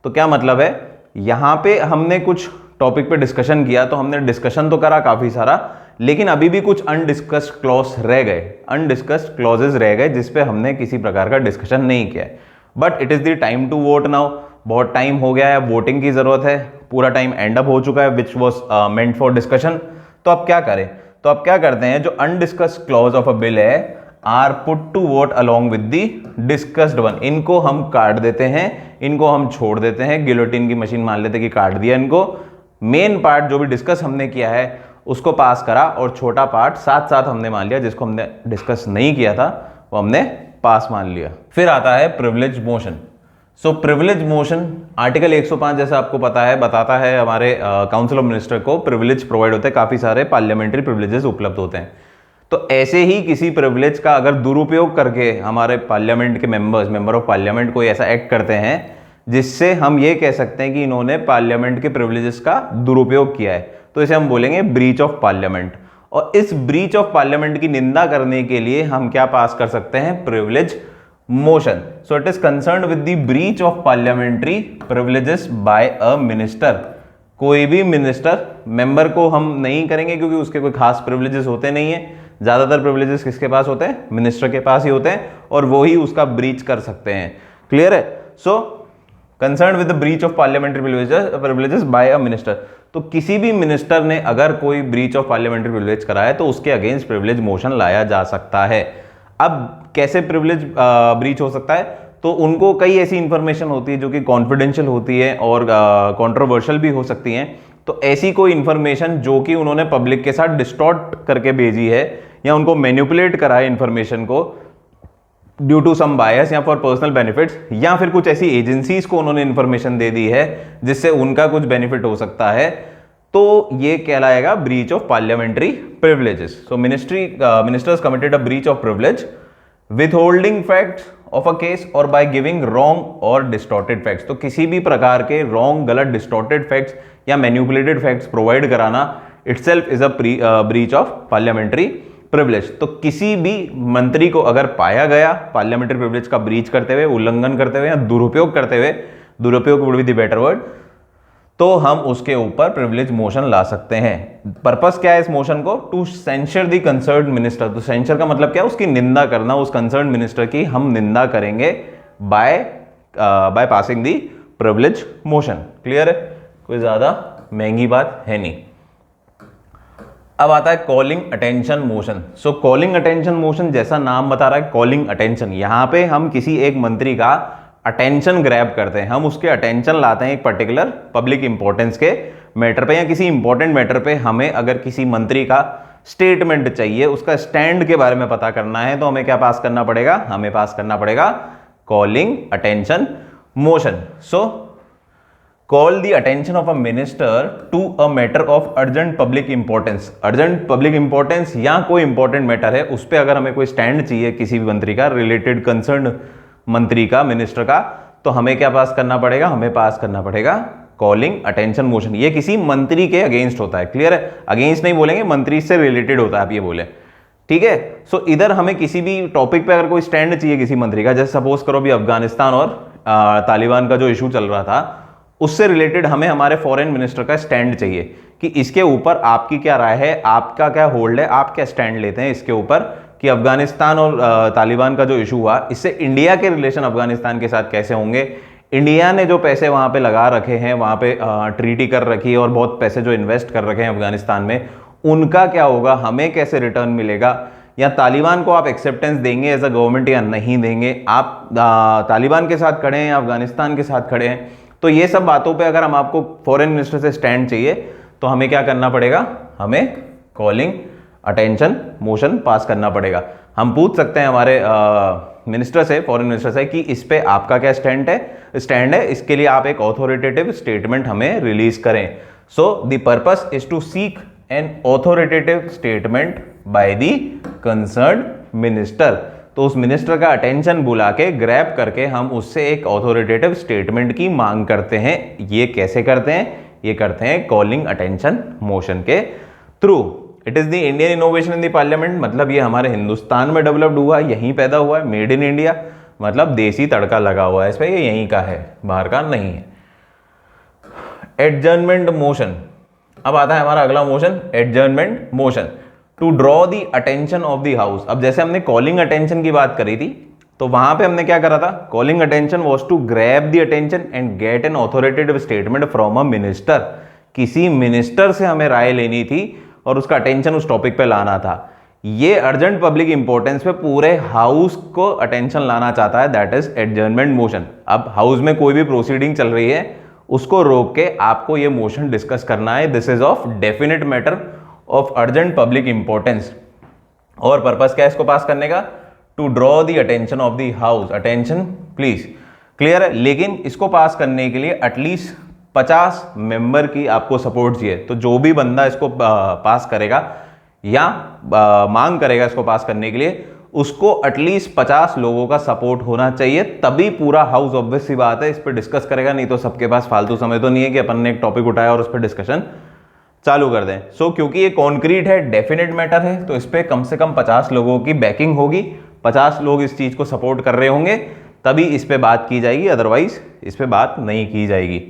A: तो क्या मतलब है, यहाँ पे हमने कुछ टॉपिक पे डिस्कशन किया, तो हमने डिस्कशन तो करा काफी सारा, लेकिन अभी भी कुछ अनडिस्कस्ड क्लॉज रह गए, अनडिस्कस्ड क्लॉजेस रह गए जिसपे हमने किसी प्रकार का डिस्कशन नहीं किया है। But it is the time to vote now. बहुत टाइम हो गया है, वोटिंग की जरूरत है, पूरा टाइम एंड अप हो चुका है which was meant for discussion. तो अब क्या करें? तो अब क्या करते हैं, जो undiscussed clause of a bill है are put to vote along with the discussed one, इनको हम काट देते हैं, इनको हम छोड़ देते हैं, गिलोटिन की मशीन मान लेते कि काट दिया इनको। मेन पार्ट जो भी डिस्कस हमने किया है उसको पास करा और छोटा पार्ट साथ साथ हमने मान लिया, जिसको हमने डिस्कस नहीं किया था वो हमने पास मान लिया। फिर आता है प्रिविलेज मोशन। सो प्रिविलेज मोशन आर्टिकल 105 जैसा आपको पता है बताता है हमारे काउंसिल ऑफ मिनिस्टर को प्रिविलेज प्रोवाइड होते हैं, काफी सारे पार्लियामेंट्री प्रिविलेजेस उपलब्ध होते हैं। तो ऐसे ही किसी प्रिविलेज का अगर दुरुपयोग करके हमारे पार्लियामेंट के मेंबर ऑफ पार्लियामेंट कोई ऐसा एक्ट करते हैं जिससे हम ये कह सकते हैं कि इन्होंने पार्लियामेंट के प्रिविलेजेस का दुरुपयोग किया है, तो इसे हम बोलेंगे ब्रीच ऑफ पार्लियामेंट। और इस ब्रीच ऑफ पार्लियामेंट की निंदा करने के लिए हम क्या पास कर सकते हैं? Privilege motion. So it is concerned with the breach of parliamentary privileges by a minister. कोई भी मिनिस्टर, मेंबर को हम नहीं करेंगे क्योंकि उसके कोई खास प्रिविलेजेस होते नहीं है, ज्यादातर प्रिविलेजेस किसके पास होते हैं? मिनिस्टर के पास ही होते हैं, और वो ही उसका ब्रीच कर सकते हैं। क्लियर है? सो concern with the breach of parliamentary privileges by a minister. तो किसी भी मिनिस्टर ने अगर कोई ब्रीच ऑफ पार्लियामेंट्री प्रिविलेज कराया तो उसके अगेंस्ट प्रिविलेज मोशन लाया जा सकता है। अब कैसे प्रिविलेज ब्रीच हो सकता है? तो उनको कई ऐसी इंफॉर्मेशन होती है जो कि कॉन्फिडेंशियल होती है और कंट्रोवर्शियल भी हो सकती हैं। तो ऐसी कोई इंफॉर्मेशन जो कि उन्होंने पब्लिक के साथ डिस्टॉर्ट करके भेजी है या उनको मैनिपुलेट करा है इंफॉर्मेशन को ड्यू टू सम बायस या फॉर पर्सनल बेनिफिट्स, या फिर कुछ ऐसी एजेंसीज को उन्होंने इंफॉर्मेशन दे दी है जिससे उनका कुछ बेनिफिट हो सकता है, तो ये कहलाएगा breach of parliamentary privileges. So ministers committed a breach of privilege withholding facts of a case और by giving wrong और distorted facts। तो किसी भी प्रकार के wrong, गलत, distorted facts या manipulated facts प्रोवाइड कराना itself is a breach of parliamentary privilege। तो किसी भी मंत्री को अगर पाया गया पार्लियामेंट्री प्रिविलेज का ब्रीच करते हुए, उल्लंघन करते हुए या दुरुपयोग करते हुए, दुरुपयोग would be the better word, तो हम उसके ऊपर प्रिविलेज मोशन ला सकते हैं। पर्पस क्या है इस मोशन को? To censure the concerned minister. तो सेंशर का मतलब क्या है? उसकी निंदा करना, उस कंसर्न्ड मिनिस्टर की हम निंदा करेंगे by passing the privilege motion. Clear है? कोई ज्यादा महंगी बात है नहीं। अब आता है कॉलिंग अटेंशन मोशन। सो कॉलिंग अटेंशन मोशन जैसा नाम बता रहा है, कॉलिंग अटेंशन, यहां पे हम किसी एक मंत्री का अटेंशन ग्रैब करते हैं, हम उसके अटेंशन लाते हैं एक पर्टिकुलर पब्लिक इंपॉर्टेंस के मैटर पे या किसी इंपॉर्टेंट मैटर पे। हमें अगर किसी मंत्री का स्टेटमेंट चाहिए, उसका स्टैंड के बारे में पता करना है, तो हमें क्या पास करना पड़ेगा? हमें पास करना पड़ेगा calling attention motion. So call the attention of a minister to a matter of urgent public importance. Urgent public importance या कोई इंपॉर्टेंट मैटर है, उस पर अगर हमें कोई स्टैंड चाहिए किसी भी मंत्री का, रिलेटेड कंसर्न मंत्री का, मिनिस्टर का, तो हमें क्या पास करना पड़ेगा? हमें पास करना पड़ेगा कॉलिंग अटेंशन मोशन। ये किसी मंत्री के अगेंस्ट होता है। क्लियर है? अगेंस्ट नहीं बोलेंगे, मंत्री से रिलेटेड होता है, आप ये बोले। ठीक है? सो इधर हमें किसी भी टॉपिक पे अगर कोई स्टैंड चाहिए किसी मंत्री का, जैसे सपोज करो भी अफगानिस्तान और तालिबान का जो इशू चल रहा था, उससे रिलेटेड हमें हमारे फॉरेन मिनिस्टर का स्टैंड चाहिए कि इसके ऊपर आपकी क्या राय है, आपका क्या होल्ड है, आप क्या स्टैंड लेते हैं इसके ऊपर कि अफगानिस्तान और तालिबान का जो इशू हुआ इससे इंडिया के रिलेशन अफगानिस्तान के साथ कैसे होंगे। इंडिया ने जो पैसे वहां पे लगा रखे हैं, वहां पे ट्रीटी कर रखी है और बहुत पैसे जो इन्वेस्ट कर रखे हैं अफगानिस्तान में, उनका क्या होगा, हमें कैसे रिटर्न मिलेगा, या तालिबान को आप एक्सेप्टेंस देंगे एज अ गवर्नमेंट या नहीं देंगे, आप तालिबान के साथ खड़े हैं या अफगानिस्तान के साथ खड़े हैं। तो ये सब बातों पे अगर हम आपको फॉरेन मिनिस्टर से स्टैंड चाहिए तो हमें क्या करना पड़ेगा, हमें कॉलिंग अटेंशन मोशन पास करना पड़ेगा। हम पूछ सकते हैं हमारे मिनिस्टर से, फॉरेन मिनिस्टर से, कि इस पे आपका क्या स्टैंड है, इसके लिए आप एक ऑथोरिटेटिव स्टेटमेंट हमें रिलीज करें। So the purpose is to seek an authoritative statement by the concerned minister. तो उस मिनिस्टर का अटेंशन बुला के, ग्रैब करके हम उससे एक ऑथोरिटेटिव स्टेटमेंट की मांग करते हैं। ये कैसे करते हैं, ये करते हैं कॉलिंग अटेंशन मोशन के through. It is the Indian innovation in the parliament, मतलब ये हमारे हिंदुस्तान में डेवलप्ड हुआ है, यहीं पैदा हुआ है, मेड इन इंडिया, मतलब देसी तड़का लगा हुआ है इस पे, ये यहीं का है, बाहर का नहीं है। एडजर्नमेंट मोशन, अब आता है हमारा अगला motion, adjournment motion to draw the attention of the house. अब जैसे हमने कॉलिंग अटेंशन की बात करी थी, तो वहां पे हमने क्या करा था, calling attention was to grab the attention and get an authoritative statement from a minister. किसी मिनिस्टर से हमें राय लेनी थी और उसका अटेंशन उस टॉपिक पे लाना था। ये अर्जेंट पब्लिक इंपॉर्टेंस पे पूरे हाउस को अटेंशन लाना चाहता है, दैट इज एडजर्नमेंट मोशन। अब हाउस में कोई भी प्रोसीडिंग चल रही है, उसको रोक के आपको ये मोशन डिस्कस करना है। This is of definite matter of urgent public importance. और पर्पस क्या है इसको पास करने का, to draw the attention of the house, attention please, clear है। लेकिन इसको पास करने के लिए एटलीस्ट 50 मेंबर की आपको सपोर्ट चाहिए। तो जो भी बंदा इसको पास करेगा या मांग करेगा इसको पास करने के लिए, उसको एटलीस्ट 50 लोगों का सपोर्ट होना चाहिए, तभी पूरा हाउस, ऑब्वियस सी बात है, इस पर डिस्कस करेगा। नहीं तो सबके पास फालतू समय तो नहीं है कि अपन ने एक टॉपिक उठाया और उस पर डिस्कशन चालू कर दें। सो क्योंकि ये कॉन्क्रीट है, डेफिनेट मैटर है, तो इस पर कम से कम 50 लोगों की बैकिंग होगी, 50 लोग इस चीज को सपोर्ट कर रहे होंगे, तभी इस पे बात की जाएगी, अदरवाइज इस पे बात नहीं की जाएगी।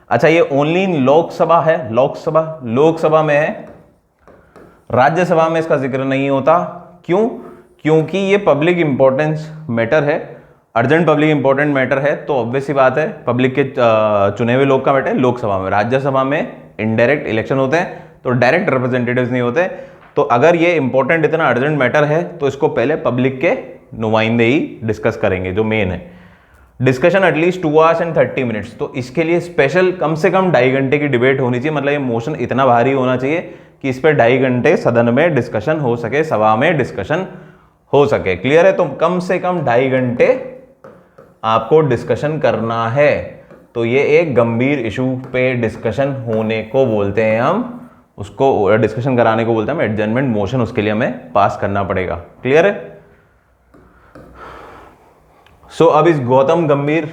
A: अच्छा, ये ओनली इन लोकसभा है, लोकसभा में है, राज्यसभा में इसका जिक्र नहीं होता। क्यों? क्योंकि ये पब्लिक इंपॉर्टेंस मैटर है, अर्जेंट पब्लिक इंपॉर्टेंट मैटर है, तो ऑब्वियस सी बात है पब्लिक के चुने हुए लोग का मैटर है लोकसभा में। राज्यसभा में इनडायरेक्ट इलेक्शन होते हैं, तो डायरेक्ट रिप्रेजेंटेटिव्स नहीं होते। तो अगर ये इंपॉर्टेंट, इतना अर्जेंट मैटर है, तो इसको पहले पब्लिक के नुमाइंदे ही डिस्कस करेंगे, जो मेन है। Discussion at least 2 hours and 30 minutes, तो इसके लिए स्पेशल कम से कम 2.5 घंटे की डिबेट होनी चाहिए। मतलब ये मोशन इतना भारी होना चाहिए कि इस पर 2.5 घंटे सदन में डिस्कशन हो सके, सभा में डिस्कशन हो सके, क्लियर है। तो कम से कम 2.5 घंटे आपको डिस्कशन करना है। तो ये एक गंभीर इशू पे डिस्कशन होने को बोलते हैं हम, उसको डिस्कशन कराने को बोलते हैं एडजर्नमेंट मोशन, उसके लिए हमें पास करना पड़ेगा, क्लियर है। सो अब इस गौतम गंभीर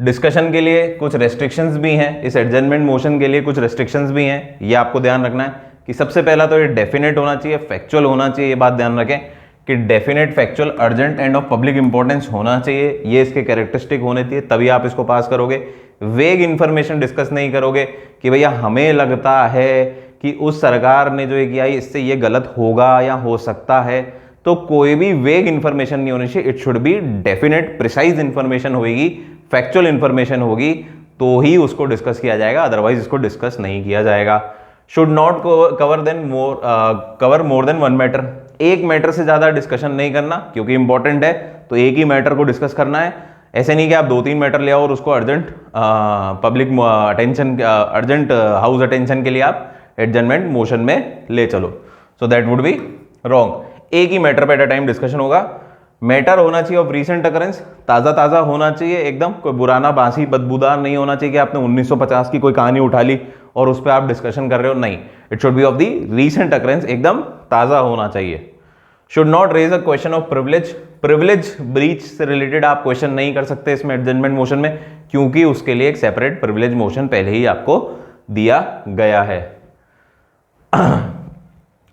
A: डिस्कशन के लिए कुछ रेस्ट्रिक्शंस भी हैं, इस एडजर्नमेंट मोशन के लिए कुछ रेस्ट्रिक्शंस भी हैं। ये आपको ध्यान रखना है कि सबसे पहला तो ये डेफिनेट होना चाहिए, फैक्चुअल होना चाहिए। ये बात ध्यान रखें कि definite, factual, urgent end of public importance होना चाहिए। ये इसके कैरेक्टरिस्टिक होने चाहिए, तभी आप इसको पास करोगे। वेग इंफॉर्मेशन डिस्कस नहीं करोगे कि भैया हमें लगता है कि उस सरकार ने जो ये किया है इससे ये गलत होगा या हो सकता है। तो कोई भी वेग इंफॉर्मेशन नहीं होनी चाहिए, it should B definite, precise information होगी, फैक्चुअल इंफॉर्मेशन होगी, तो ही उसको डिस्कस किया जाएगा, अदरवाइज इसको डिस्कस नहीं किया जाएगा। Should not cover more than one matter, एक मैटर से ज्यादा डिस्कशन नहीं करना, क्योंकि इंपॉर्टेंट है तो एक ही मैटर को डिस्कस करना है। ऐसे नहीं कि आप 2-3 मैटर ले आओ और उसको urgent public attention, urgent house attention के लिए आप एडजर्नमेंट मोशन में ले चलो। So that would be wrong. एक ही मैटर पे एट अ टाइम डिस्कशन होगा। मैटर होना चाहिए ऑफ रीसेंट अकरेंस, ताज़ा होना चाहिए एकदम, कोई पुराना बासी बदबूदार नहीं होना चाहिए कि आपने 1950 की कोई कहानी उठा ली और उस पर आप डिस्कशन कर रहे हो, नहीं। It should be of the recent occurrence, एकदम ताज़ा होना चाहिए। Should not raise a question of privilege breach से रिलेटेड आप क्वेश्चन नहीं कर सकते इसमें एडजर्नमेंट मोशन में, क्योंकि उसके लिए एक सेपरेट प्रिविलेज मोशन पहले ही आपको दिया गया है।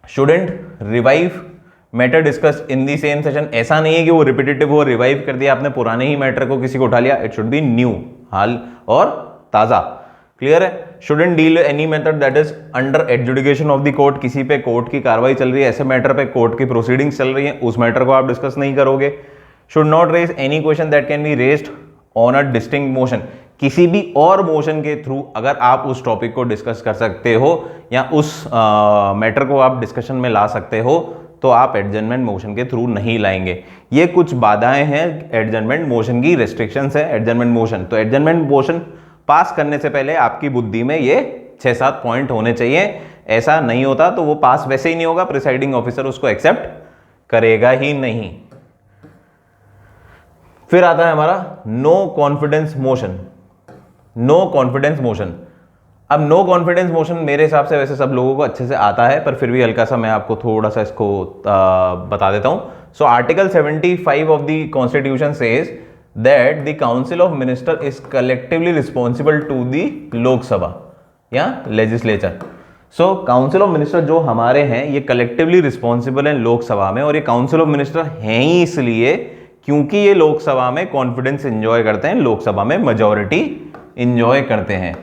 A: Shouldn't revive matter discuss in the same session, ऐसा नहीं है कि वो रिपीटेटिव हो, रिवाइव कर दिया आपने पुराने ही मैटर को, किसी को उठा लिया। इट शुड बी न्यू, हाल और ताजा, क्लियर है? Shouldn't deal any matter that is under adjudication of the court, किसी पे कोर्ट की कार्रवाई चल रही है, ऐसे मैटर पे कोर्ट की प्रोसीडिंग्स चल रही है, उस मैटर को आप डिस्कस नहीं करोगे। Should not raise any question that can be raised on a distinct motion, किसी भी और मोशन के थ्रू अगर आप उस टॉपिक को डिस्कस कर सकते हो या उस मैटर को आप डिस्कशन में ला सकते हो तो आप एडजर्नमेंट मोशन के थ्रू नहीं लाएंगे। ये कुछ बाधाएं हैं एडजर्नमेंट मोशन की, रेस्ट्रिक्शंस है एडजर्नमेंट मोशन। तो एडजर्नमेंट मोशन पास करने से पहले आपकी बुद्धि में ये 6-7 पॉइंट होने चाहिए, ऐसा नहीं होता तो वो पास वैसे ही नहीं होगा, प्रिसाइडिंग ऑफिसर उसको एक्सेप्ट करेगा ही नहीं। फिर आता है हमारा no confidence motion. No confidence motion, अब नो कॉन्फिडेंस मोशन मेरे हिसाब से वैसे सब लोगों को अच्छे से आता है, पर फिर भी हल्का सा मैं आपको थोड़ा सा इसको बता देता हूं। So article 75 of the constitution says that the council of minister is collectively responsible to the Lok Sabha या legislature. So council of minister जो हमारे हैं ये कलेक्टिवली रिस्पॉन्सिबल हैं लोकसभा में, और ये काउंसिल ऑफ मिनिस्टर हैं ही इसलिए क्योंकि ये लोकसभा में कॉन्फिडेंस एंजॉय करते हैं, लोकसभा में मेजॉरिटी एंजॉय करते हैं।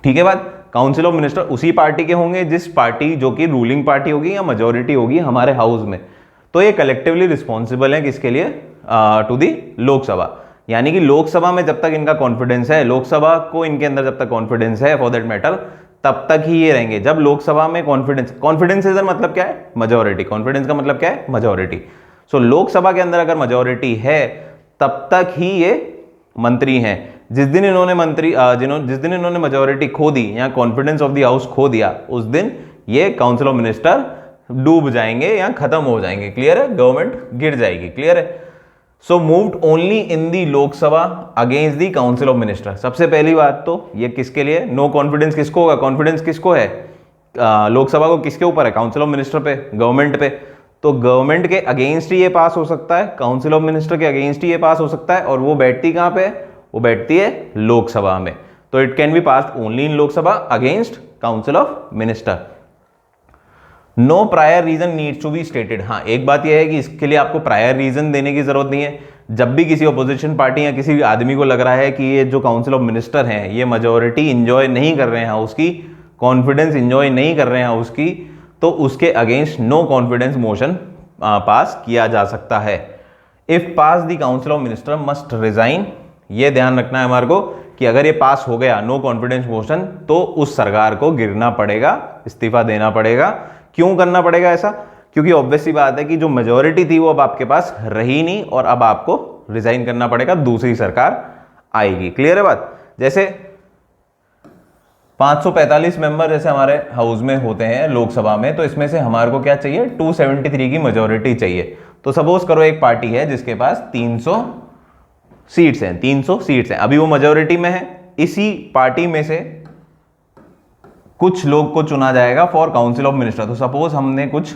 A: ठीक है बात? काउंसिल ऑफ मिनिस्टर उसी पार्टी के होंगे जिस पार्टी जो कि रूलिंग पार्टी होगी या मेजॉरिटी होगी हमारे हाउस में, तो ये कलेक्टिवली रिस्पॉन्सिबल है किसके लिए? To the Lok Sabha. यानी कि लोकसभा में जब तक इनका कॉन्फिडेंस है, लोकसभा को इनके अंदर जब तक कॉन्फिडेंस है फॉर दैट मैटर, तब तक ही ये रहेंगे। जब लोकसभा में कॉन्फिडेंस इधर मतलब क्या है? मेजॉरिटी। कॉन्फिडेंस का मतलब क्या है? मेजॉरिटी। सो लोकसभा के अंदर अगर मेजॉरिटी है तब तक ही ये मंत्री हैं। जिस दिन इन्होंने मेजॉरिटी खो दी या कॉन्फिडेंस ऑफ द हाउस खो दिया, उस दिन ये काउंसिल ऑफ मिनिस्टर डूब जाएंगे या खत्म हो जाएंगे। क्लियर है? गवर्नमेंट गिर जाएगी। क्लियर है? सो moved only in the Lok Sabha against the council of minister. सबसे पहली बात तो ये किसके लिए नो कॉन्फिडेंस किसको होगा? कॉन्फिडेंस किसको है? लोकसभा को किसके ऊपर है? काउंसिल ऑफ मिनिस्टर पे, गवर्नमेंट पे। तो गवर्नमेंट के अगेंस्ट ही ये पास हो सकता है, काउंसिल ऑफ मिनिस्टर के अगेंस्ट ही ये पास हो सकता है, और वो बैठती कहां पे? वो बैठती है लोकसभा में। तो it can be passed only in Lok Sabha against council of minister. No prior reason needs to be stated. हाँ, एक बात यह है कि इसके लिए आपको प्रायर रीजन देने की जरूरत नहीं है। जब भी किसी अपोजिशन पार्टी या किसी आदमी को लग रहा है कि ये जो काउंसिल ऑफ मिनिस्टर हैं ये मेजोरिटी इंजॉय नहीं कर रहे हैं हाउस की, कॉन्फिडेंस इंजॉय नहीं कर रहे हैं हाउस की, तो उसके against no confidence motion pass किया जा सकता है। If pass the council of minister must resign. ये ध्यान रखना है हमारे को कि अगर ये पास हो गया नो कॉन्फिडेंस मोशन तो उस सरकार को गिरना पड़ेगा, इस्तीफा देना पड़ेगा। क्यों करना पड़ेगा ऐसा? क्योंकि ऑब्वियस सी बात है कि जो मेजॉरिटी थी वो अब आपके पास रही नहीं और अब आपको रिजाइन करना पड़ेगा, दूसरी सरकार आएगी। क्लियर है बात? जैसे 545 मेंबर जैसे हमारे हाउस में होते हैं लोकसभा में, तो इसमें से हमारे को क्या चाहिए? 273 की मेजॉरिटी चाहिए। तो सपोज करो एक पार्टी है जिसके पास 300 सीट्स हैं, 300 सीट्स हैं, अभी वो मेजॉरिटी में है। इसी पार्टी में से कुछ लोग को चुना जाएगा फॉर काउंसिल ऑफ मिनिस्टर। तो सपोज हमने कुछ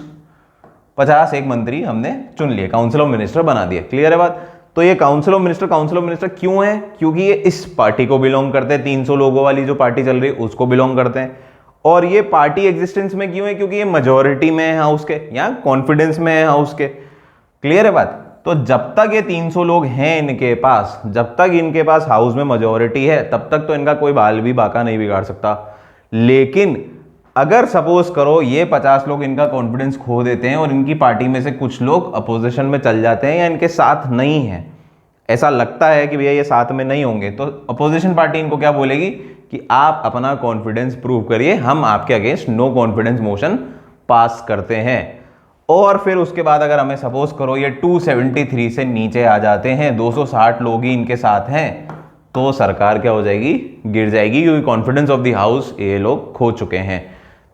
A: 50 एक मंत्री हमने चुन लिए, काउंसिल ऑफ मिनिस्टर बना दिए। क्लियर है बात? तो ये काउंसिल ऑफ मिनिस्टर क्यों है? क्योंकि ये इस पार्टी को बिलोंग करते हैं, 300 लोगों वाली जो पार्टी चल रही है उसको बिलोंग करते हैं। और ये पार्टी एग्जिस्टेंस में क्यों है? क्योंकि ये मेजॉरिटी में है हाउस के या कॉन्फिडेंस में है हाउस के। क्लियर है बात? तो जब तक ये 300 लोग हैं इनके पास, जब तक इनके पास हाउस में मेजॉरिटी है, तब तक तो इनका कोई बाल भी बाका नहीं बिगाड़ सकता। लेकिन अगर सपोज करो ये 50 लोग इनका कॉन्फिडेंस खो देते हैं और इनकी पार्टी में से कुछ लोग अपोजिशन में चल जाते हैं या इनके साथ नहीं है, ऐसा लगता है कि भैया ये साथ में नहीं होंगे, तो अपोजिशन पार्टी इनको क्या बोलेगी कि आप अपना कॉन्फिडेंस प्रूव करिए, हम आपके against no confidence motion pass करते हैं। और फिर उसके बाद अगर हमें सपोज करो ये 273 से नीचे आ जाते हैं, 260 लोग ही इनके साथ हैं, तो सरकार क्या हो जाएगी? गिर जाएगी, क्योंकि कॉन्फिडेंस ऑफ द हाउस ये लोग खो चुके हैं।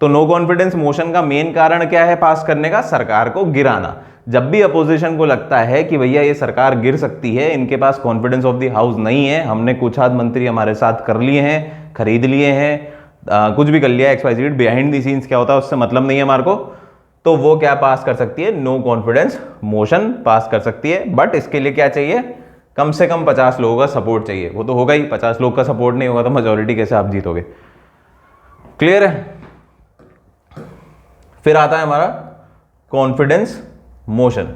A: तो नो कॉन्फिडेंस मोशन का मेन कारण क्या है पास करने का? सरकार को गिराना। जब भी अपोजिशन को लगता है कि भैया ये सरकार गिर सकती है, इनके पास कॉन्फिडेंस ऑफ द हाउस नहीं है, हमने कुछ आध मंत्री हमारे साथ कर लिए हैं, खरीद लिए हैं, कुछ भी कर लिया XYZ, बिहाइंड द सीन्स क्या होता है उससे मतलब नहीं है हमारे को, तो वो क्या पास कर सकती है? नो कॉन्फिडेंस मोशन पास कर सकती है। बट इसके लिए क्या चाहिए? कम से कम 50 लोगों का सपोर्ट चाहिए। वो तो होगा ही, 50 लोग का सपोर्ट नहीं होगा तो मेजॉरिटी कैसे आप जीतोगे? क्लियर है? फिर आता है हमारा कॉन्फिडेंस मोशन।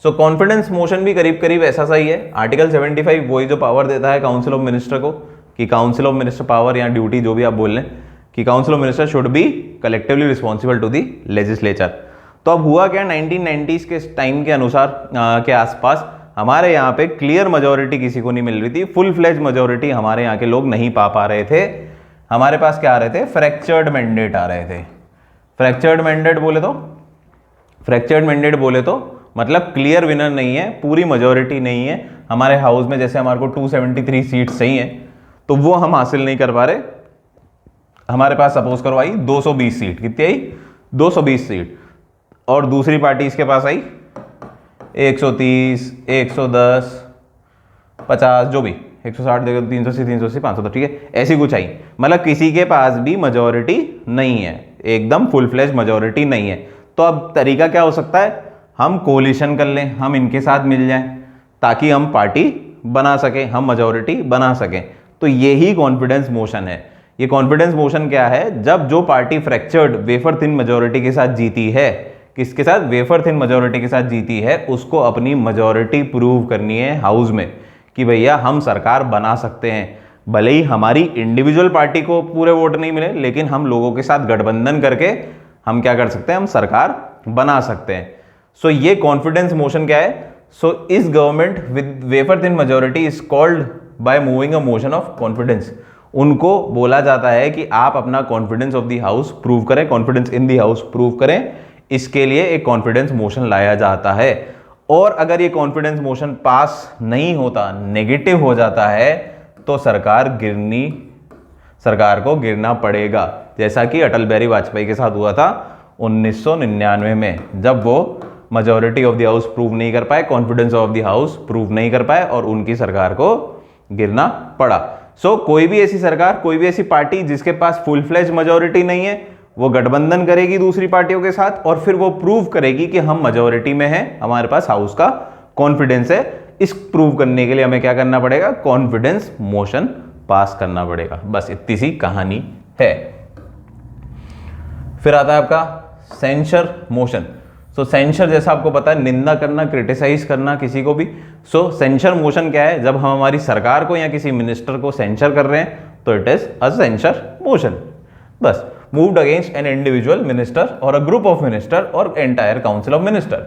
A: सो कॉन्फिडेंस मोशन भी करीब करीब ऐसा सा ही है। आर्टिकल 75 वही जो पावर देता है काउंसिल ऑफ मिनिस्टर को कि काउंसिल ऑफ मिनिस्टर पावर या ड्यूटी जो भी आप बोल लें कि council of minister should be collectively responsible to the legislature. तो अब हुआ क्या 1990s के टाइम के अनुसार के आसपास हमारे यहाँ पे क्लियर मेजोरिटी किसी को नहीं मिल रही थी, फुल फ्लेज मेजोरिटी हमारे यहाँ के लोग नहीं पा रहे थे। हमारे पास क्या आ रहे थे, फ्रैक्चर्ड मैंडेट आ रहे थे। फ्रैक्चर्ड मैंडेट बोले तो मतलब क्लियर विनर नहीं है, पूरी मेजोरिटी नहीं है हमारे हाउस में। जैसे हमारे को 273 सीट्स चाहिए तो वो हम हासिल नहीं कर पा रहे। हमारे पास सपोज करो आई 220 सीट, कितनी आई 220 सीट, और दूसरी पार्टी इसके पास आई 130, 110, 50, जो भी 160 देखो, 380, 380, 500, तो ठीक है, ऐसी कुछ आई। मतलब किसी के पास भी मेजोरिटी नहीं है, एकदम फुल फ्लेज मेजोरिटी नहीं है। तो अब तरीका क्या हो सकता है, हम कोलिशन कर लें, हम इनके साथ मिल जाएं ताकि हम पार्टी बना सकें, हम मेजोरिटी बना सकें। तो यही कॉन्फिडेंस मोशन है। ये कॉन्फिडेंस मोशन क्या है, जब जो party fractured wafer thin majority के साथ जीती है, किसके साथ, वेफर थिन मेजोरिटी के साथ जीती है, उसको अपनी मेजोरिटी प्रूव करनी है हाउस में कि भैया हम सरकार बना सकते हैं। भले ही हमारी इंडिविजुअल पार्टी को पूरे वोट नहीं मिले, लेकिन हम लोगों के साथ गठबंधन करके हम क्या कर सकते हैं, हम सरकार बना सकते हैं। सो ये कॉन्फिडेंस मोशन क्या है, सो इस government with wafer thin majority is called by moving a motion of confidence. उनको बोला जाता है कि आप अपना confidence of the house prove करें, confidence in the house prove करें, इसके लिए एक कॉन्फिडेंस मोशन लाया जाता है। और अगर ये कॉन्फिडेंस मोशन पास नहीं होता, नेगेटिव हो जाता है, तो सरकार को गिरना पड़ेगा, जैसा कि अटल बिहारी वाजपेयी के साथ हुआ था 1999 में, जब वो majority of the house prove नहीं कर पाए, confidence of the house prove नहीं कर पाए और उनकी सरकार को गिरना पड़ा। सो कोई भी ऐसी सरकार, कोई भी ऐसी पार्टी जिसके पास फुल फ्लेज मेजोरिटी नहीं है, वो गठबंधन करेगी दूसरी पार्टियों के साथ और फिर वो प्रूव करेगी कि हम मेजोरिटी में हैं, हमारे पास हाउस का कॉन्फिडेंस है। इस प्रूव करने के लिए हमें क्या करना पड़ेगा, कॉन्फिडेंस मोशन पास करना पड़ेगा। बस इतनी सी कहानी है। फिर आता है आपका सेंसर मोशन। सो सेंसर जैसा आपको पता है, निंदा करना, क्रिटिसाइज करना किसी को भी। सो सेंसर मोशन क्या है, जब हम हमारी सरकार को या किसी मिनिस्टर को सेंसर कर रहे हैं तो it is a censure motion. बस moved against an individual minister और अ ग्रुप ऑफ मिनिस्टर और एंटायर काउंसिल ऑफ मिनिस्टर।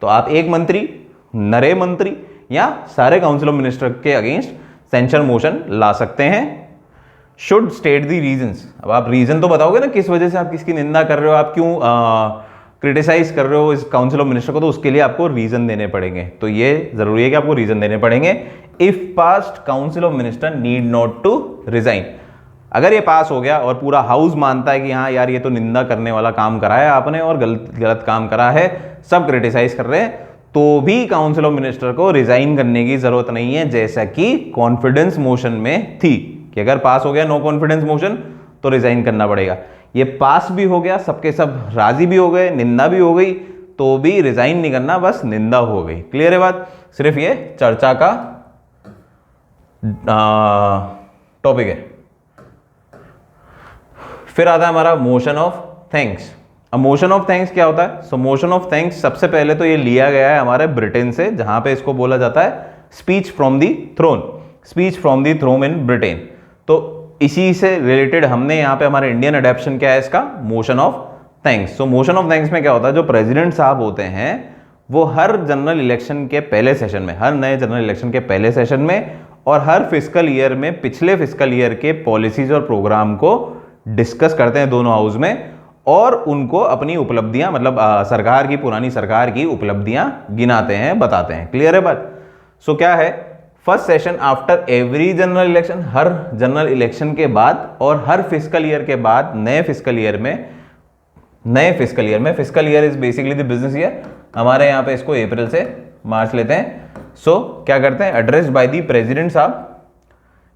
A: तो आप एक मंत्री, नरे मंत्री या सारे काउंसिल ऑफ मिनिस्टर के अगेंस्ट सेंसर मोशन ला सकते हैं। Should state the reasons. अब आप रीजन तो बताओगे ना, किस वजह से आप किसकी निंदा कर रहे हो, आप क्यों क्रिटिसाइज कर रहे हो इस काउंसिल ऑफ मिनिस्टर को, तो उसके लिए आपको रीजन देने पड़ेंगे। तो ये जरूरी है कि आपको रीजन देने पड़ेंगे। If passed, council of minister need not to resign. अगर ये पास हो गया और पूरा हाउस मानता है कि हाँ यार ये तो निंदा करने वाला काम करा है आपने और गलत काम करा है, सब क्रिटिसाइज कर रहे हैं, तो भी काउंसिल ऑफ मिनिस्टर को रिजाइन करने की जरूरत नहीं है, जैसा कि कॉन्फिडेंस मोशन में थी कि अगर पास हो गया नो कॉन्फिडेंस मोशन तो रिजाइन करना पड़ेगा। ये पास भी हो गया, सबके सब राजी भी हो गए, निंदा भी हो गई, तो भी रिजाइन नहीं करना, बस निंदा हो गई। क्लियर है बात, सिर्फ ये चर्चा का टॉपिक है। फिर आता है हमारा मोशन ऑफ थैंक्स। अब मोशन ऑफ थैंक्स क्या होता है, सो मोशन ऑफ थैंक्स सबसे पहले तो ये लिया गया है हमारे ब्रिटेन से, जहां पे इसको बोला जाता है speech from the throne, speech from the throne in Britain. तो इसी से रिलेटेड हमने यहाँ पे हमारे इंडियन अडेप्शन क्या है इसका, motion of thanks. So motion of thanks में क्या होता है, जो प्रेसिडेंट साहब होते हैं वो हर जनरल इलेक्शन के पहले सेशन में, हर नए जनरल इलेक्शन के पहले सेशन में और हर फिस्कल ईयर में पिछले फिस्कल ईयर के पॉलिसीज और प्रोग्राम को डिस्कस करते हैं दोनों हाउस में, और उनको अपनी उपलब्धियां, मतलब सरकार की, पुरानी सरकार की उपलब्धियां गिनाते हैं, बताते हैं। क्लियर है बात। सो क्या है, first session after every general election, हर जनरल इलेक्शन के बाद और हर फिस्कल ईयर के बाद नए फिस्कल ईयर में, fiscal year is basically the business year, हमारे यहाँ पे इसको अप्रैल से मार्च लेते हैं। सो क्या करते हैं, एड्रेस्ड बाय द प्रेसिडेंट साहब,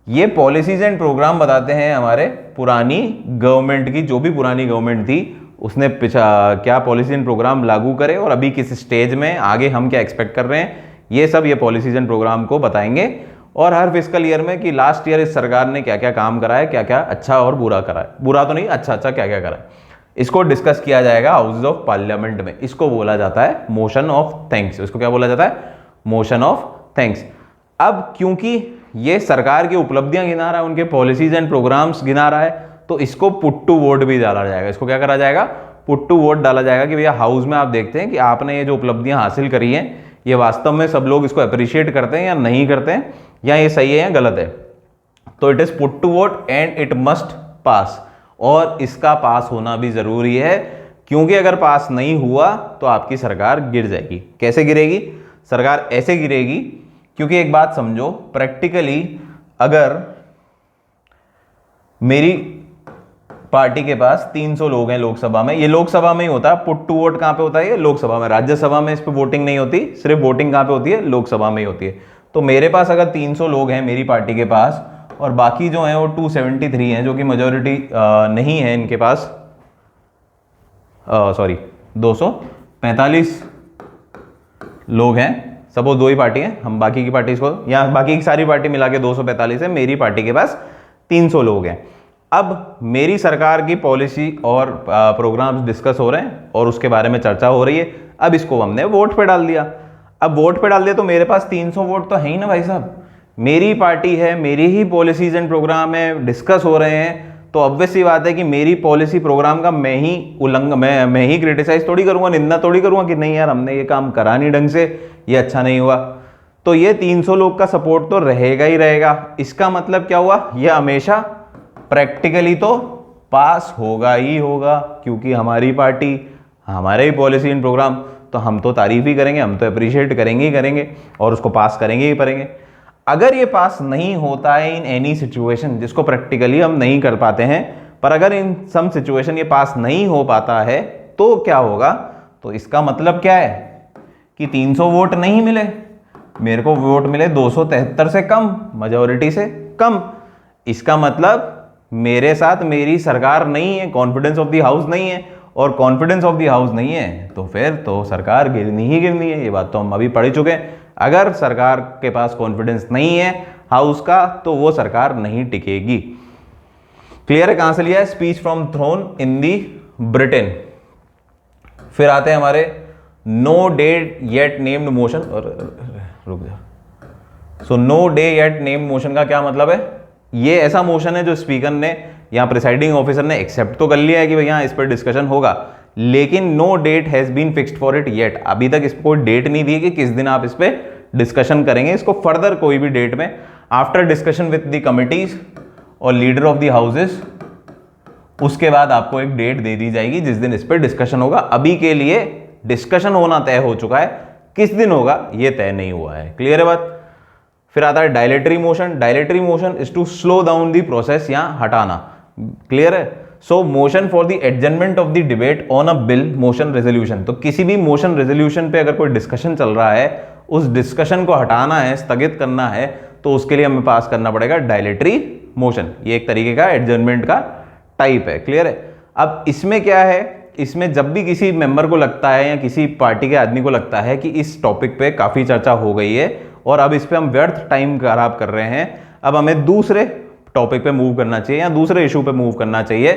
A: ये पॉलिसीज एंड प्रोग्राम बताते हैं हमारे पुरानी गवर्नमेंट की, जो भी पुरानी गवर्नमेंट थी उसने क्या पॉलिसी एंड प्रोग्राम लागू करे और अभी किस स्टेज में, आगे हम क्या एक्सपेक्ट कर रहे हैं, ये सब ये पॉलिसीज एंड प्रोग्राम को बताएंगे। और हर फिस्कल ईयर में कि लास्ट ईयर इस सरकार ने क्या क्या काम करा है, क्या क्या अच्छा और बुरा करा है, बुरा तो नहीं, अच्छा अच्छा क्या क्या करा है, इसको डिस्कस किया जाएगा हाउस ऑफ पार्लियामेंट में। इसको बोला जाता है मोशन ऑफ थैंक्स। इसको क्या बोला जाता है, मोशन ऑफ थैंक्स। अब क्योंकि ये सरकार की उपलब्धियां गिना रहा है, उनके पॉलिसीज एंड प्रोग्राम्स गिना रहा है, तो इसको पुट टू वोट भी डाला जाएगा। इसको क्या करा जाएगा? पुट टू वोट डाला जाएगा कि भैया हाउस में आप देखते हैं कि आपने ये जो उपलब्धियां हासिल करी हैं, ये वास्तव में सब लोग इसको अप्रिशिएट करते हैं या नहीं करते हैं, या ये सही है या गलत है। तो it is put to vote and it must pass, और इसका पास होना भी जरूरी है, क्योंकि अगर पास नहीं हुआ तो आपकी सरकार गिर जाएगी। कैसे गिरेगी? सरकार ऐसे गिरेगी, क्योंकि एक बात समझो, प्रैक्टिकली अगर मेरी पार्टी के पास 300 लोग हैं लोकसभा में, ये लोकसभा में ही होता है, पुट टू वोट कहां पे होता है? ये लोकसभा में। राज्यसभा में इस पे वोटिंग नहीं होती, सिर्फ वोटिंग कहां पे होती है? लोकसभा में ही होती है। तो मेरे पास अगर 300 लोग हैं मेरी पार्टी के पास, और बाकी जो हैं वो 273 हैं, जो कि मेजोरिटी नहीं है इनके पास, सॉरी 245 लोग हैं, सपोज दो ही पार्टी है, हम बाकी की पार्टी को, या बाकी की सारी पार्टी मिला के 245 है, मेरी पार्टी के पास 300 लोग हैं। अब मेरी सरकार की पॉलिसी और प्रोग्राम्स डिस्कस हो रहे हैं और उसके बारे में चर्चा हो रही है। अब इसको हमने वोट पे डाल दिया। अब वोट पे डाल दिया तो मेरे पास 300 वोट तो है ही ना भाई साहब, मेरी पार्टी है, मेरी ही पॉलिसीज एंड प्रोग्राम है, डिस्कस हो रहे हैं, तो ऑब्वियस सी बात है कि मेरी पॉलिसी प्रोग्राम का मैं ही क्रिटिसाइज थोड़ी करूंगा, निंदा थोड़ी करूंगा कि नहीं यार हमने ये काम करा नहीं ढंग से, ये अच्छा नहीं हुआ। तो ये 300 लोग का सपोर्ट तो रहेगा ही रहेगा। इसका मतलब क्या हुआ? ये हमेशा प्रैक्टिकली तो पास होगा ही होगा, क्योंकि हमारी पार्टी, हमारे ही पॉलिसी एंड प्रोग्राम, तो हम तो तारीफ ही करेंगे, हम तो अप्रिशिएट करेंगे ही करेंगे और उसको पास करेंगे ही करेंगे। अगर ये पास नहीं होता है इन एनी सिचुएशन, जिसको प्रैक्टिकली हम नहीं कर पाते हैं, पर अगर इन सम सिचुएशन ये पास नहीं हो पाता है तो क्या होगा? तो इसका मतलब क्या है कि 300 वोट नहीं मिले, मेरे को वोट मिले 273 से कम, मेजॉरिटी से कम। इसका मतलब मेरे साथ मेरी सरकार नहीं है, कॉन्फिडेंस ऑफ द हाउस नहीं है, और कॉन्फिडेंस ऑफ द हाउस नहीं है तो फिर तो सरकार गिरनी ही गिरनी है। ये बात तो हम अभी पढ़ चुके हैं। अगर सरकार के पास कॉन्फिडेंस नहीं है हाउस का, तो वो सरकार नहीं टिकेगी। क्लियर है? कहां से लिया है? Speech from throne in the Britain. फिर आते हैं हमारे no day yet named motion, और रुक जा। So no day yet named motion का क्या मतलब है? ये ऐसा मोशन है जो स्पीकर ने या प्रिसाइडिंग ऑफिसर ने एक्सेप्ट तो कर लिया है कि भैया इस पर डिस्कशन होगा, लेकिन no date has been fixed for it yet. अभी तक इस पर कोई डेट नहीं दी कि किस दिन आप इस पर डिस्कशन करेंगे इसको फर्दर कोई भी डेट में। After discussion with the committees और लीडर ऑफ द हाउसेस, उसके बाद आपको एक डेट दे दी जाएगी जिस दिन इस पर डिस्कशन होगा। अभी के लिए डिस्कशन होना तय हो चुका है, किस दिन होगा ये तय नहीं हुआ है। क्लियर है बात? फिर आता है dilatory motion. Dilatory motion is to slow down the process या हटाना। क्लियर है? So motion for the adjournment of the debate on a bill, motion resolution. तो किसी भी मोशन रेजोल्यूशन पे अगर कोई डिस्कशन चल रहा है, उस डिस्कशन को हटाना है, स्थगित करना है, तो उसके लिए हमें पास करना पड़ेगा डायलेटरी मोशन। ये एक तरीके का एडजर्नमेंट का टाइप है। क्लियर है? अब इसमें क्या है, इसमें जब भी किसी मेंबर को लगता है या किसी पार्टी के आदमी को लगता है कि इस टॉपिक पे काफी चर्चा हो गई है और अब इस पे हम व्यर्थ टाइम खराब कर रहे हैं, अब हमें दूसरे टॉपिक पे मूव करना चाहिए या दूसरे इशू पे मूव करना चाहिए,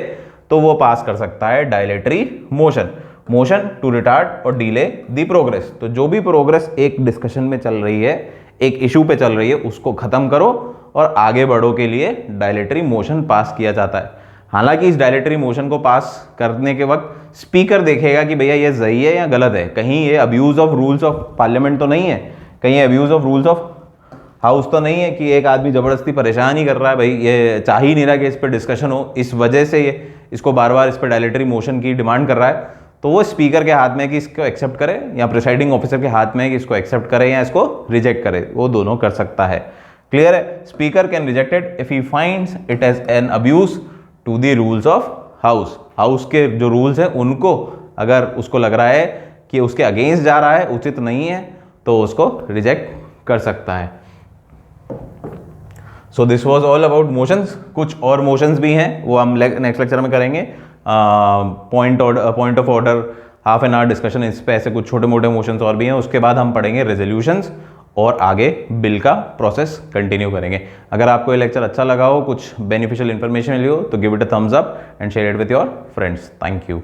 A: तो वो पास कर सकता है dilatory motion. Motion to retard और डिले दी प्रोग्रेस। तो जो भी प्रोग्रेस एक डिस्कशन में चल रही है, एक इशू पे चल रही है, उसको खत्म करो और आगे बढ़ो के लिए डायलेटरी मोशन पास किया जाता है। हालांकि इस डायलेटरी मोशन को पास करने के वक्त स्पीकर देखेगा कि भैया ये सही है या गलत है, कहीं ये abuse of rules of parliament तो नहीं है, कहीं abuse of rules of house तो नहीं है कि एक आदमी जबरदस्ती परेशान ही कर रहा है, भाई ये चाह ही नहीं रहा कि इस पर डिस्कशन हो, इस वजह से ये इसको बार बार इस पर डायलेटरी मोशन की डिमांड कर रहा है। तो वो स्पीकर के हाथ में है कि इसको एक्सेप्ट करे या प्रिसाइडिंग ऑफिसर के हाथ में है कि इसको एक्सेप्ट करे या इसको रिजेक्ट करे, वो दोनों कर सकता है। क्लियर है? Speaker can reject it if he finds it as an abuse to the rules of house. House के जो रूल्स हैं उनको अगर उसको लग रहा है कि उसके अगेंस्ट जा रहा है, उचित नहीं है, तो उसको रिजेक्ट कर सकता है। सो this was all about motions. कुछ और मोशंस भी हैं, वो हम नेक्स्ट लेक्चर में करेंगे। Point of order, half an hour discussion, इस पे ऐसे कुछ छोटे मोटे मोशंस और भी हैं। उसके बाद हम पढ़ेंगे रेजोल्यूशंस और आगे बिल का प्रोसेस कंटिन्यू करेंगे। अगर आपको ये लेक्चर अच्छा लगा हो, कुछ बेनिफिशियल इन्फॉर्मेशन मिली हो, तो give it a thumbs up and share it with your friends. Thank you.